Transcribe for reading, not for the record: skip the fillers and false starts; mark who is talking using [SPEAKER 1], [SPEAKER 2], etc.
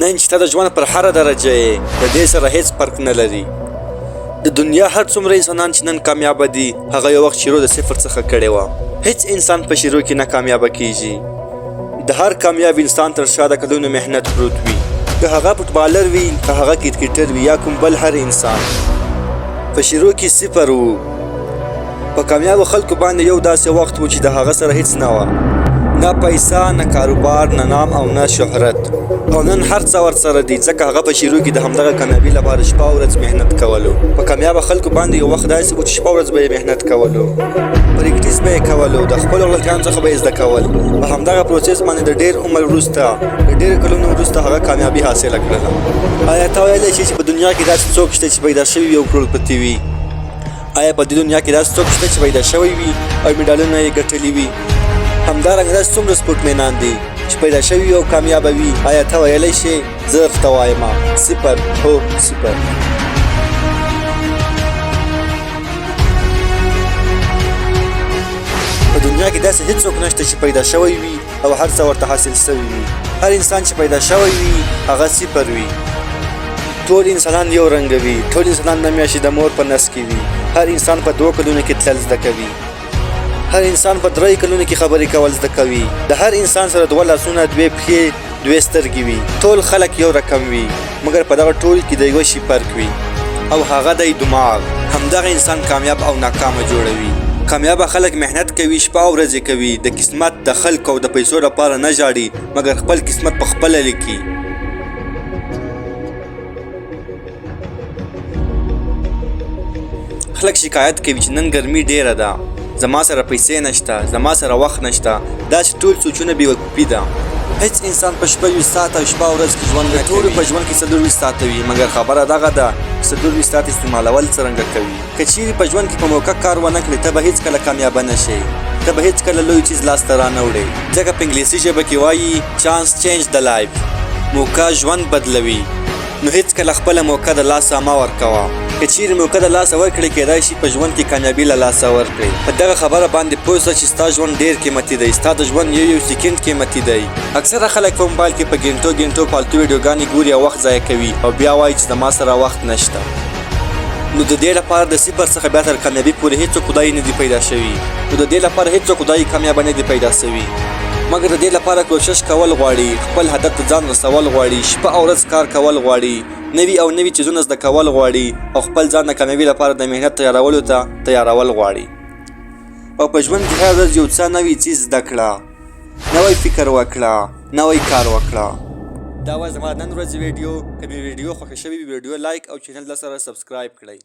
[SPEAKER 1] نن چې ته د ژوند پر هره درجه یې د دې سره هیڅ فرق نه لري. د دنیا هر څومره انسانان چې نن کامیابه دي هغه یو وخت شروع د صفر څخه کړې وه. هیڅ انسان په شروع کې نه کامیابه کیږي. د هر کامیاب انسان تر شا د کلونو محنت پروت وي، که هغه فوټبالر وي، که هغه کرکټر وي، یا کوم بل هر انسان. په شروع کې صفر وو. په کامیابو خلکو باندې یو داسې وخت و چې د هغه سره هیڅ نه وه، نه پیسه، نه کاروبار، نه نام او نه شهرت. او نن هر څه ورسره دي، ځکه هغه په شروع کې د همدغه کامیابي لپاره شپه او ورځ محنت کولو. په کامیابه خلکو باندې یو وخت داسې و چې شپه ورځ به یې محنت کولو، پریکټیس به یې کولو، د خپلو غلطیانو څخه به یې زده کول. په همدغه پروسس باندې د ډېر عمر وروسته، د ډېرو کلونو وروسته هغه کامیابي حاصله کړله. آیا ته ویلی شې چې په دنیا کې داسې څوک شته چې پیدا شوي وي او کروڑپتی وي؟ آیا په دې دنیا کې داسې څوک شته چې پیدا شوی وي او میډالونه یې ګټلي وي؟ همدارنګه داسې څومره سپورټمینان دي چې پیدا شوي او کامیابه وي؟ آیا ته ویلی شې؟ زه درته وایم صفر. هو صفر. په دنیا کې داسې هیڅوک نشته چې پیدا شوی وي او هر څه ورته حاصل شوي وي. هر انسان چې پیدا شوی وي هغه صفر وي. ټول انسانان یو رنګه وي، ټول انسانان د میاشتې د مور په نس کې وي. هر انسان په 2 کلونو کې تلل زده کوي، هر انسان په 3 کلونو کې خبرې کول زده کوي. د هر انسان سره 2 لاسونه، 2 پښې، 2 سترګې وي. ټول خلک یو رقم وي، مګر په دغه ټول کې د یوه شي فرق وي، او هغه دی دماغ. همدغه انسان کامیاب او ناکامه جوړوي. کامیابه خلک محنت کوي، شپه او ورځې کوي، د قسمت، د خلکو او د پیسو لپاره نه ژاړي، مګر خپل قسمت په خپله لیکي. خلک شکایت کوي چې نن ګرمي ډیره ده، زما سره پیسې نشته، زما سره وخت نشته. داسې ټول سوچونه بېوقوفي ده. هیڅ انسان په شپه 20 ساعته او شپه ورځ کې ژوند نه کوي. ټولو په ژوند کې 24 ساعته وي، مګر خبره دغه ده 24 ساعت استعمالول څرنګه کوي. که چیرې په ژوند کې په موقع کار ونه کړې، ته به هیڅکله کامیابه نه شې، ته به هیڅکله لوی چیز لاسته رانه وړې. ځکه په انګلیسي ژبه کې وایي چانس چینج د لایف، موقع ژوند بدلوي. نو هیڅکله خپله موقع د لاسه مه ورکوه. که چیرې موقع د لاسه ورکړې، کیدای شي په ژوند کې کامیابي له لاسه ورکړې. په دغه خبره باندې پوه شه چې ستا ژوند ډېر قیمتي دی، ستا د ژوند یو سیکنډ قیمتي دی. اکثره خلک په موبایل کې په ګنټو فالتو ویډیوګانې ګوري او وخت ضایع کوي، او بیا وایي چې زما سره وخت نشته. نو د دې لپاره د صفر څخه بیا تر کامیابي پورې هیڅوک خدای نه دی پیدا شوي. نو د دې لپاره هیڅوک خدای کامیابه نه دی پیدا شوي، مګر د دې لپاره کوشش کول غواړي، خپل هدف ته ځان رسول غواړي، شپه او ورځ کار کول غواړي، نوي چیزونه زده کول غواړي، او خپل ځان د کامیابي لپاره د محنت تیارولو ته تیارول غواړي. او په ژوند کې هر ورځ یو څه نوي چیز زده کړه، نوی فکر وکړه، نوی کار وکړه. دا وه زما نن ورځې ویډیو. که مې ویډیو خوښه شوې وي، ویډیو لایک او چینل سره سبسکرایب کړئ.